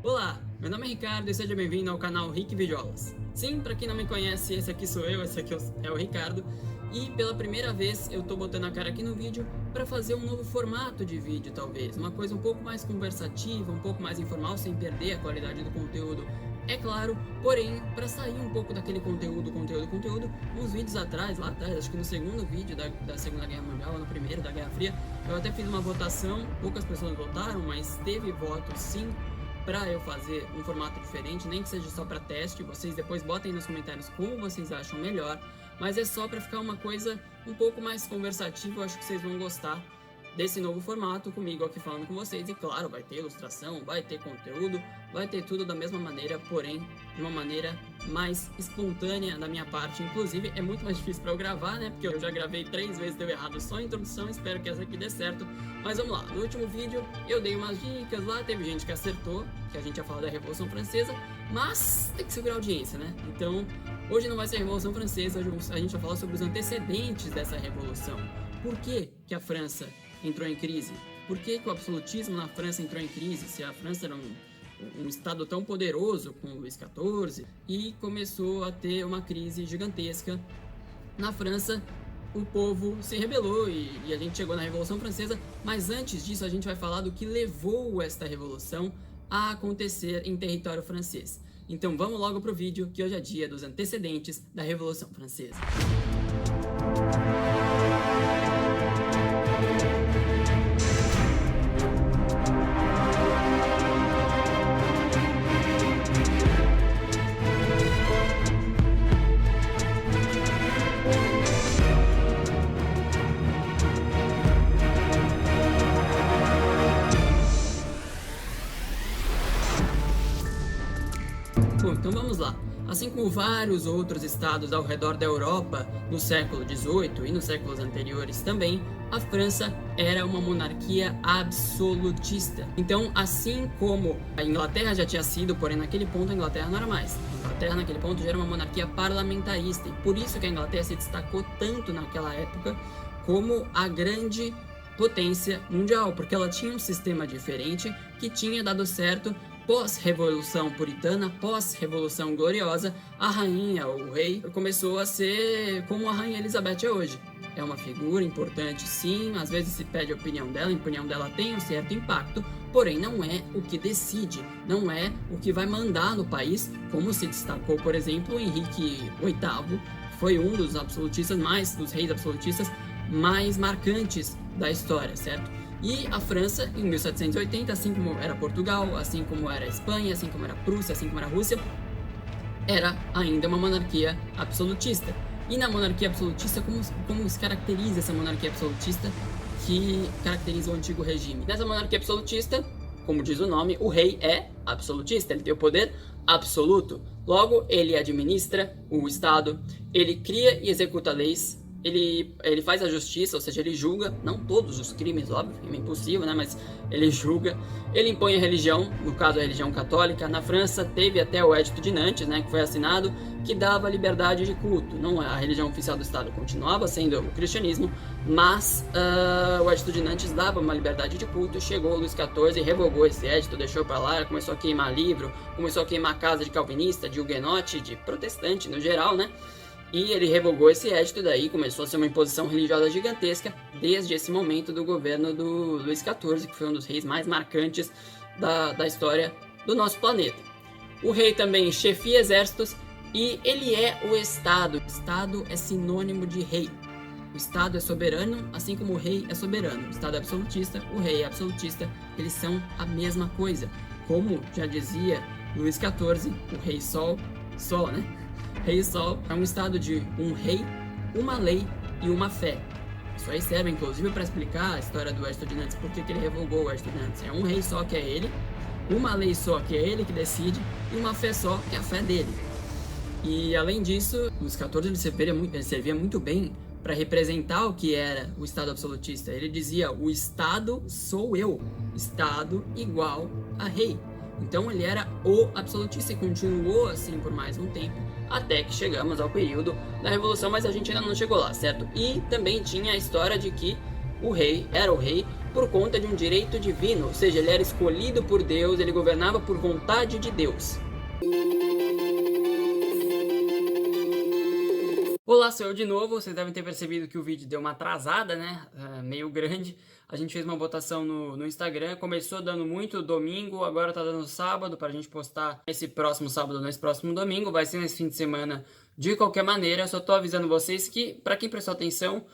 Olá, meu nome é Ricardo e seja bem-vindo ao canal Rick Videoaulas. Sim, para quem não me conhece, esse aqui sou eu, esse aqui é o Ricardo. E pela primeira vez eu tô botando a cara aqui no vídeo para fazer um novo formato de vídeo, talvez. Uma coisa um pouco mais conversativa, um pouco mais informal, sem perder a qualidade do conteúdo, é claro. Porém, para sair um pouco daquele conteúdo, uns vídeos atrás, lá atrás, acho que no segundo vídeo da Segunda Guerra Mundial, ou no primeiro da Guerra Fria, eu até fiz uma votação, poucas pessoas votaram, mas teve voto sim, para eu fazer um formato diferente, nem que seja só para teste. Vocês depois botem nos comentários como vocês acham melhor, mas é só para ficar uma coisa um pouco mais conversativa. Eu acho que vocês vão gostar desse novo formato, comigo aqui falando com vocês. E claro, vai ter ilustração, vai ter conteúdo, vai ter tudo da mesma maneira, porém de uma maneira mais espontânea da minha parte. Inclusive é muito mais difícil para eu gravar, né, porque eu já gravei 3 vezes, deu errado só a introdução. Espero que essa aqui dê certo, mas vamos lá. No último vídeo eu dei umas dicas lá, teve gente que acertou, que a gente ia falar da Revolução Francesa, mas tem que segurar a audiência, né? Então hoje não vai ser a Revolução Francesa, hoje a gente vai falar sobre os antecedentes dessa revolução. Por que que a França entrou em crise? Por que que o absolutismo na França entrou em crise? Se a França era um estado tão poderoso com Luís XIV, e começou a ter uma crise gigantesca na França, o povo se rebelou e a gente chegou na Revolução Francesa. Mas antes disso a gente vai falar do que levou esta revolução a acontecer em território francês. Então vamos logo pro vídeo, que hoje é dia dos antecedentes da Revolução Francesa. Bom, então vamos lá. Assim como vários outros estados ao redor da Europa no século XVIII e nos séculos anteriores também, a França era uma monarquia absolutista. Então, assim como a Inglaterra já tinha sido, porém naquele ponto a Inglaterra não era mais. A Inglaterra naquele ponto já era uma monarquia parlamentarista, e por isso que a Inglaterra se destacou tanto naquela época como a grande potência mundial, porque ela tinha um sistema diferente que tinha dado certo. Pós-Revolução Puritana, pós-Revolução Gloriosa, a rainha, ou o rei, começou a ser como a rainha Elizabeth é hoje. É uma figura importante, sim, às vezes se pede a opinião dela tem um certo impacto, porém não é o que decide, não é o que vai mandar no país, como se destacou, por exemplo, Henrique VIII, foi um dos reis absolutistas mais marcantes da história, certo? E a França, em 1780, assim como era Portugal, assim como era a Espanha, assim como era a Prússia, assim como era a Rússia, era ainda uma monarquia absolutista. E na monarquia absolutista, como se caracteriza essa monarquia absolutista que caracteriza o antigo regime? Nessa monarquia absolutista, como diz o nome, o rei é absolutista, ele tem o poder absoluto. Logo, ele administra o Estado, ele cria e executa leis, ele faz a justiça, ou seja, ele julga, não todos os crimes, óbvio, é impossível, né, mas ele julga, ele impõe a religião, no caso a religião católica. Na França teve até o Edito de Nantes, né, que foi assinado, que dava liberdade de culto. Não, a religião oficial do Estado continuava sendo o cristianismo, mas o Edito de Nantes dava uma liberdade de culto. Chegou Luís XIV e revogou esse edito, deixou para lá, começou a queimar livro, começou a queimar casa de calvinista, de huguenote, de protestante no geral, né? E ele revogou esse edito, daí começou a ser uma imposição religiosa gigantesca desde esse momento do governo do Luís XIV, que foi um dos reis mais marcantes da história do nosso planeta. O rei também chefia exércitos e ele é o Estado. O Estado é sinônimo de rei. O Estado é soberano, assim como o rei é soberano. O Estado é absolutista, o rei é absolutista, eles são a mesma coisa. Como já dizia Luís XIV, o rei Sol, né? Rei Sol é um estado de um rei, uma lei e uma fé. Isso aí serve inclusive para explicar a história do Edito de Nantes, porque ele revogou o Edito de Nantes. É um rei só, que é ele, uma lei só, que é ele que decide, e uma fé só, que é a fé dele. E além disso, Luís XIV ele servia muito bem para representar o que era o Estado absolutista. Ele dizia: o Estado sou eu, Estado igual a rei. Então ele era o absolutista e continuou assim por mais um tempo, até que chegamos ao período da Revolução, mas a gente ainda não chegou lá, certo? E também tinha a história de que o rei era o rei por conta de um direito divino, ou seja, ele era escolhido por Deus, ele governava por vontade de Deus. Olá, sou eu de novo. Vocês devem ter percebido que o vídeo deu uma atrasada, né? Meio grande. A gente fez uma votação no Instagram, começou dando muito domingo, agora tá dando sábado pra gente postar esse próximo sábado, nesse próximo domingo. Vai ser nesse fim de semana de qualquer maneira. Só tô avisando vocês que, pra quem prestou atenção,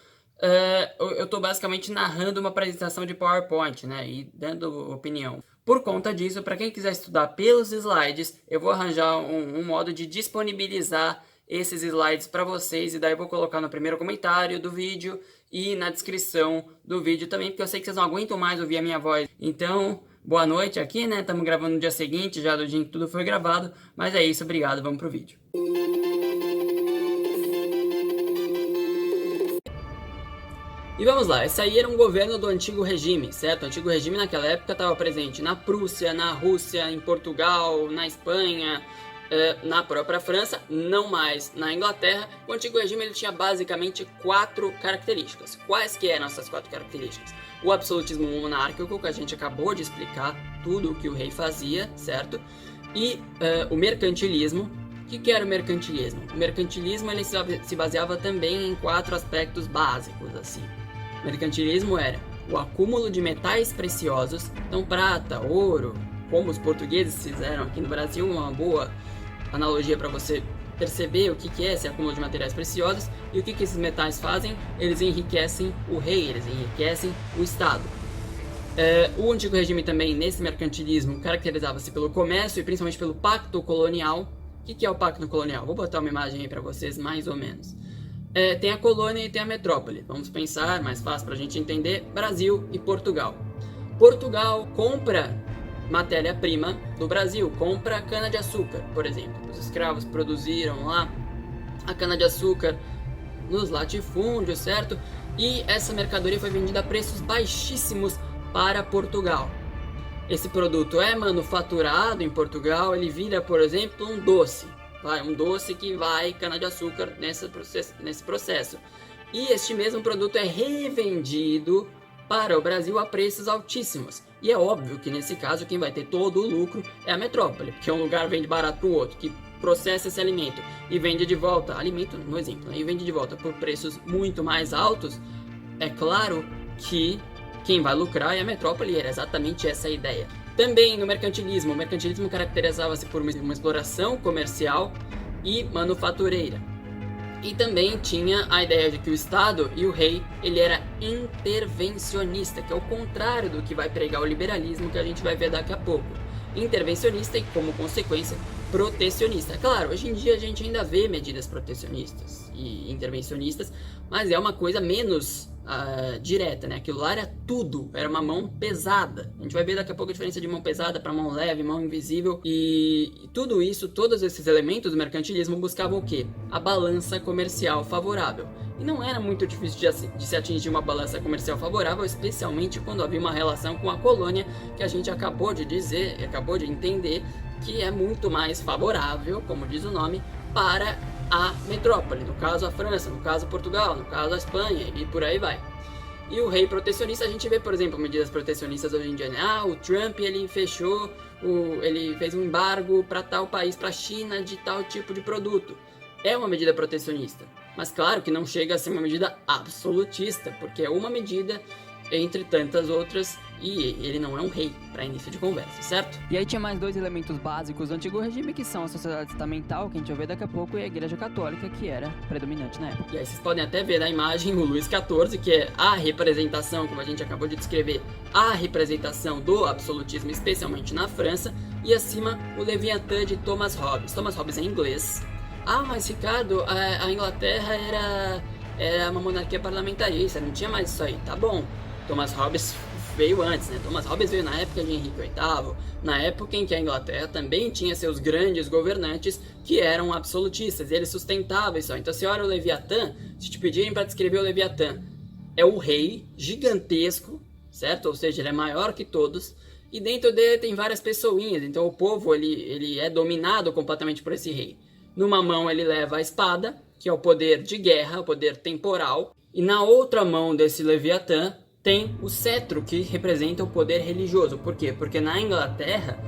eu tô basicamente narrando uma apresentação de PowerPoint, né? E dando opinião. Por conta disso, pra quem quiser estudar pelos slides, eu vou arranjar um modo de disponibilizar esses slides para vocês, e daí eu vou colocar no primeiro comentário do vídeo e na descrição do vídeo também, porque eu sei que vocês não aguentam mais ouvir a minha voz. Então, boa noite aqui, né? Estamos gravando no dia seguinte, já do dia em que tudo foi gravado, mas é isso, obrigado, vamos pro vídeo. E vamos lá, esse aí era um governo do antigo regime, certo? O antigo regime naquela época estava presente na Prússia, na Rússia, em Portugal, na Espanha, na própria França, não mais na Inglaterra. O antigo regime ele tinha basicamente 4 características. Quais que eram essas 4 características? O absolutismo monárquico, que a gente acabou de explicar tudo o que o rei fazia, certo? E o mercantilismo. O que era o mercantilismo? O mercantilismo ele se baseava também em 4 aspectos básicos, assim. O mercantilismo era o acúmulo de metais preciosos, então prata, ouro, como os portugueses fizeram aqui no Brasil, uma boa analogia para você perceber o que é esse acúmulo de materiais preciosos e o que esses metais fazem. Eles enriquecem o rei, eles enriquecem o Estado. O antigo regime também, nesse mercantilismo, caracterizava-se pelo comércio e principalmente pelo pacto colonial. O que é o pacto colonial? Vou botar uma imagem aí para vocês, mais ou menos. Tem a colônia e tem a metrópole. Vamos pensar, mais fácil para a gente entender, Brasil e Portugal. Portugal compra matéria-prima do Brasil, compra cana-de-açúcar, por exemplo. Os escravos produziram lá a cana-de-açúcar nos latifúndios, certo? E essa mercadoria foi vendida a preços baixíssimos para Portugal. Esse produto é manufaturado em Portugal, ele vira, por exemplo, um doce. Um doce que vai cana-de-açúcar nesse processo. E este mesmo produto é revendido para o Brasil a preços altíssimos. E é óbvio que nesse caso quem vai ter todo o lucro é a metrópole, porque um lugar vende barato para o outro, que processa esse alimento e vende de volta, alimento no exemplo, e vende de volta por preços muito mais altos. É claro que quem vai lucrar é a metrópole, e era exatamente essa a ideia. Também no mercantilismo, o mercantilismo caracterizava-se por uma exploração comercial e manufatureira. E também tinha a ideia de que o Estado e o rei, ele era intervencionista, que é o contrário do que vai pregar o liberalismo, que a gente vai ver daqui a pouco. Intervencionista e, como consequência, protecionista. Claro, hoje em dia a gente ainda vê medidas protecionistas e intervencionistas, mas é uma coisa menos direta, né? Aquilo lá era tudo, era uma mão pesada. A gente vai ver daqui a pouco a diferença de mão pesada para mão leve, mão invisível, e tudo isso, todos esses elementos do mercantilismo buscavam o quê? A balança comercial favorável. E não era muito difícil de se atingir uma balança comercial favorável, especialmente quando havia uma relação com a colônia, que a gente acabou de dizer, acabou de entender, que é muito mais favorável, como diz o nome, para a metrópole, no caso a França, no caso Portugal, no caso a Espanha, e por aí vai. E o rei protecionista, a gente vê, por exemplo, medidas protecionistas hoje em dia, né? O Trump, ele ele fez um embargo para tal país, para a China, de tal tipo de produto. É uma medida protecionista, mas claro que não chega a ser uma medida absolutista, porque é uma medida entre tantas outras, e ele não é um rei, para início de conversa, certo? E aí tinha mais 2 elementos básicos do antigo regime, que são a sociedade estamental, que a gente vai ver daqui a pouco, e a igreja católica, que era predominante na época. E aí vocês podem até ver na imagem o Luís XIV, que é a representação, como a gente acabou de descrever, a representação do absolutismo, especialmente na França, e acima o Leviatã de Thomas Hobbes. Thomas Hobbes é inglês. Mas Ricardo, a Inglaterra era uma monarquia parlamentarista, não tinha mais isso aí, tá bom. Thomas Hobbes veio antes, né? Thomas Hobbes veio na época de Henrique VIII, na época em que a Inglaterra também tinha seus grandes governantes que eram absolutistas, e ele sustentava isso. Então, se olha o Leviatã, se te pedirem para descrever o Leviatã, é o rei gigantesco, certo? Ou seja, ele é maior que todos, e dentro dele tem várias pessoinhas, então o povo ele é dominado completamente por esse rei. Numa mão ele leva a espada, que é o poder de guerra, o poder temporal, e na outra mão desse Leviatã tem o cetro, que representa o poder religioso. Por quê? Porque na Inglaterra,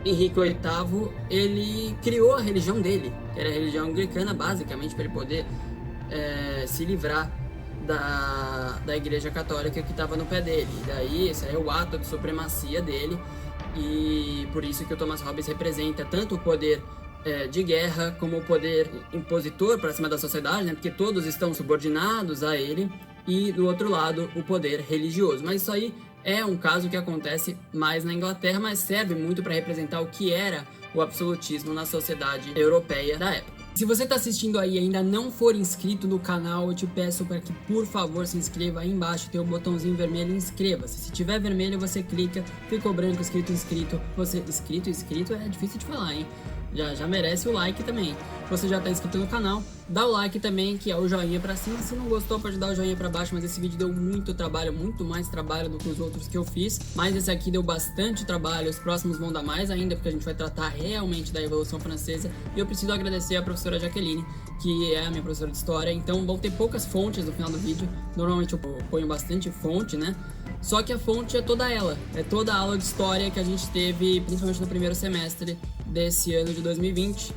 Henrique VIII, ele criou a religião dele, que era a religião anglicana, basicamente, para ele poder se livrar da igreja católica que estava no pé dele. E daí, esse é o ato de supremacia dele, e por isso que o Thomas Hobbes representa tanto o poder de guerra como o poder impositor para cima da sociedade, né? Porque todos estão subordinados a ele, e do outro lado o poder religioso. Mas isso aí é um caso que acontece mais na Inglaterra, mas serve muito para representar o que era o absolutismo na sociedade europeia da época. Se você está assistindo aí e ainda não for inscrito no canal, eu te peço para que, por favor, se inscreva. Aí embaixo tem o botãozinho vermelho, inscreva-se. Se tiver vermelho, você clica, ficou branco, inscrito. Você, inscrito é difícil de falar, hein? Já merece o like também. Você já está inscrito no canal, dá o like também, que é o joinha pra cima. Se não gostou, pode dar o joinha pra baixo, mas esse vídeo deu muito trabalho, muito mais trabalho do que os outros que eu fiz. Mas esse aqui deu bastante trabalho, os próximos vão dar mais ainda, porque a gente vai tratar realmente da Revolução Francesa. E eu preciso agradecer a professora Jaqueline, que é a minha professora de história. Então vão ter poucas fontes no final do vídeo. Normalmente eu ponho bastante fonte, né? Só que a fonte é toda ela, é toda a aula de história que a gente teve, principalmente no primeiro semestre desse ano de 2020.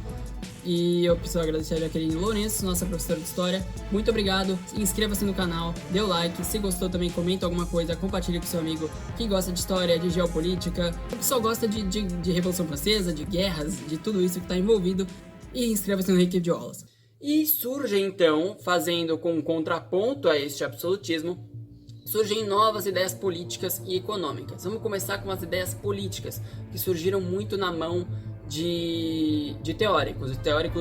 E eu preciso agradecer a Jaqueline Lourenço, nossa professora de história. Muito obrigado, inscreva-se no canal, dê o like, se gostou também comenta alguma coisa, compartilhe com seu amigo que gosta de história, de geopolítica, que só gosta de Revolução Francesa, de guerras, de tudo isso que está envolvido, e inscreva-se no Rick de Aulas. E surge então, fazendo com um contraponto a este absolutismo, surgem novas ideias políticas e econômicas. Vamos começar com as ideias políticas, que surgiram muito na mão de teóricos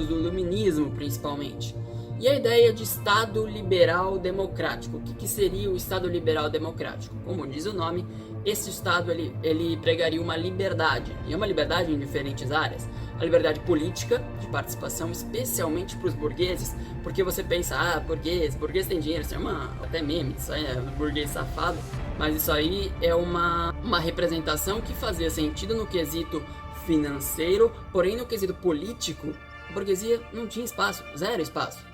do iluminismo principalmente. E a ideia de Estado Liberal Democrático. O que seria o Estado Liberal Democrático? Como diz o nome, esse Estado ele pregaria uma liberdade, e é uma liberdade em diferentes áreas. A liberdade política, de participação, especialmente para os burgueses, porque você pensa, burguês tem dinheiro, isso é até meme, isso aí é um burguês safado, mas isso aí é uma representação que fazia sentido no quesito financeiro, porém no quesito político, a burguesia não tinha espaço, zero espaço.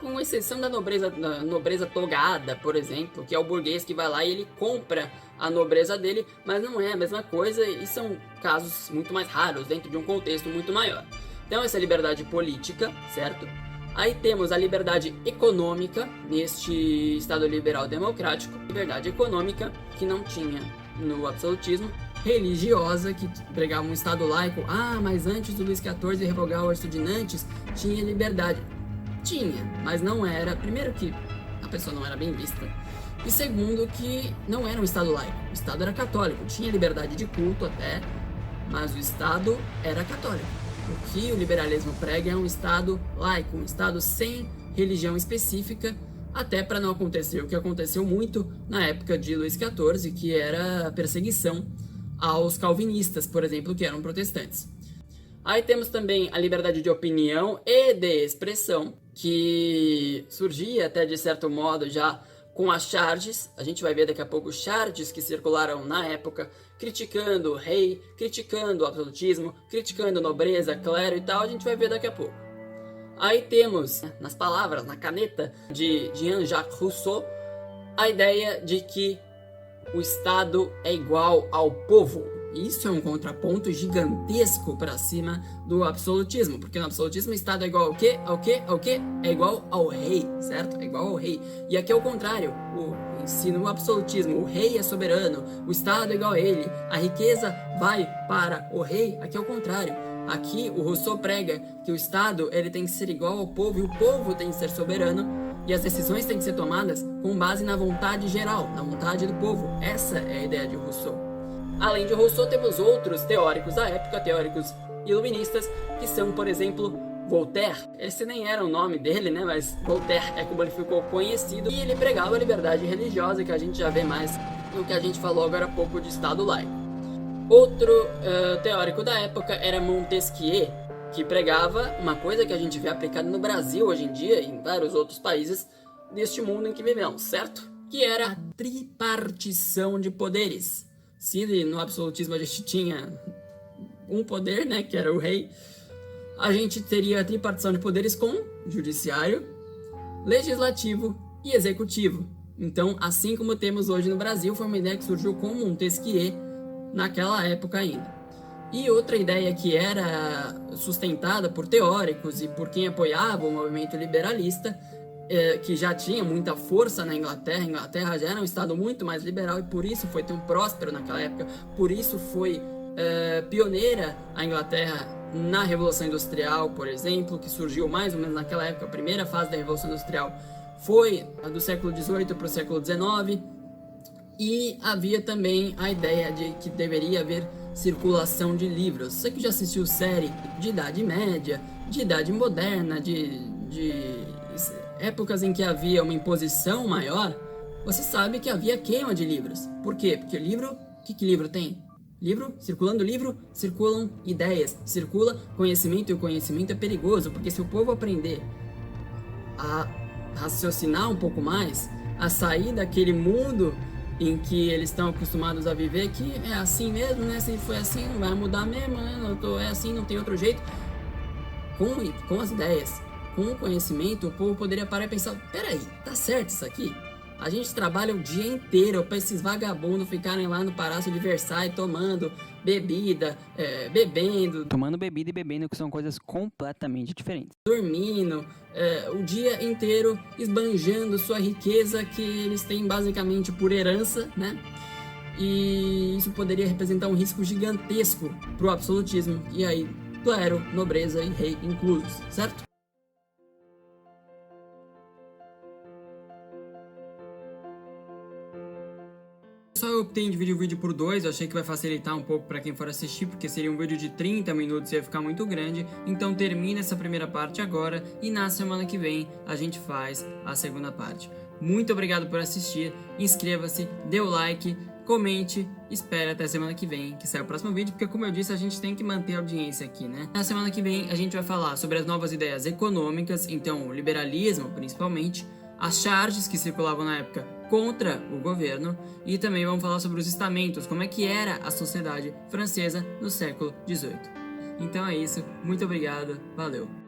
Com exceção da nobreza togada, por exemplo, que é o burguês que vai lá e ele compra a nobreza dele, mas não é a mesma coisa e são casos muito mais raros dentro de um contexto muito maior. Então essa é a liberdade política, certo? Aí temos a liberdade econômica, neste Estado Liberal Democrático, liberdade econômica que não tinha no absolutismo, religiosa, que pregava um Estado laico. Mas antes do Luís XIV revogar o Estatuto de Nantes, tinha liberdade. Tinha, mas não era. Primeiro que a pessoa não era bem vista. E segundo que não era um Estado laico. O Estado era católico. Tinha liberdade de culto até, mas o Estado era católico. O que o liberalismo prega é um Estado laico, um Estado sem religião específica, até para não acontecer o que aconteceu muito na época de Luís XIV, que era a perseguição aos calvinistas, por exemplo, que eram protestantes. Aí temos também a liberdade de opinião e de expressão, que surgia até de certo modo já com as charges. A gente vai ver daqui a pouco charges que circularam na época, criticando o rei, criticando o absolutismo, criticando nobreza, clero e tal, a gente vai ver daqui a pouco. Aí temos, nas palavras, na caneta de Jean-Jacques Rousseau, a ideia de que o Estado é igual ao povo. Isso é um contraponto gigantesco para cima do absolutismo, porque no absolutismo o Estado é igual ao quê? Ao quê? É igual ao rei, certo? É igual ao rei. E aqui é o contrário. Se no absolutismo o rei é soberano, o Estado é igual a ele, a riqueza vai para o rei, aqui é o contrário. Aqui o Rousseau prega que o Estado ele tem que ser igual ao povo e o povo tem que ser soberano, e as decisões têm que ser tomadas com base na vontade geral, na vontade do povo. Essa é a ideia de Rousseau. Além de Rousseau, temos outros teóricos da época, teóricos iluministas, que são, por exemplo, Voltaire. Esse nem era o nome dele, né? Mas Voltaire é como ele ficou conhecido. E ele pregava a liberdade religiosa, que a gente já vê mais no que a gente falou agora há pouco de Estado laico. Outro teórico da época era Montesquieu, que pregava uma coisa que a gente vê aplicada no Brasil hoje em dia e em vários outros países deste mundo em que vivemos, certo? Que era a tripartição de poderes. se no absolutismo a gente tinha um poder, né, que era o rei, a gente teria a tripartição de poderes com judiciário, legislativo e executivo. Então, assim como temos hoje no Brasil, foi uma ideia que surgiu com Montesquieu naquela época ainda. E outra ideia que era sustentada por teóricos e por quem apoiava o movimento liberalista, que já tinha muita força na Inglaterra. A Inglaterra já era um estado muito mais liberal e por isso foi tão próspero naquela época, por isso foi pioneira a Inglaterra na Revolução Industrial, por exemplo, que surgiu mais ou menos naquela época. A primeira fase da Revolução Industrial foi a do século XVIII para o século XIX, e havia também a ideia de que deveria haver circulação de livros. Você que já assistiu série de Idade Média, de Idade Moderna, de épocas em que havia uma imposição maior, você sabe que havia queima de livros. Por quê? Porque livro, o que livro tem? Circulando livro, circulam ideias, circula conhecimento, e o conhecimento é perigoso, porque se o povo aprender a raciocinar um pouco mais, a sair daquele mundo em que eles estão acostumados a viver, que é assim mesmo, né? Se foi assim, não vai mudar mesmo, né? É assim, não tem outro jeito. Com as ideias, com o conhecimento, o povo poderia parar e pensar: peraí, tá certo isso aqui? A gente trabalha o dia inteiro para esses vagabundos ficarem lá no Palácio de Versailles tomando bebida, bebendo. Tomando bebida e bebendo, que são coisas completamente diferentes. Dormindo, o dia inteiro esbanjando sua riqueza que eles têm basicamente por herança, né? E isso poderia representar um risco gigantesco para o absolutismo. E aí, clero, nobreza e rei inclusos, certo? Só eu optei em dividir o vídeo por 2, eu achei que vai facilitar um pouco para quem for assistir, porque seria um vídeo de 30 minutos e ia ficar muito grande. Então termina essa primeira parte agora e na semana que vem a gente faz a segunda parte. Muito obrigado por assistir, inscreva-se, dê o like, comente, espere até semana que vem que sai o próximo vídeo, porque como eu disse, a gente tem que manter a audiência aqui, né? Na semana que vem a gente vai falar sobre as novas ideias econômicas, então o liberalismo principalmente, as charges que circulavam na época contra o governo, e também vamos falar sobre os estamentos, como é que era a sociedade francesa no século XVIII. Então é isso, muito obrigado, valeu!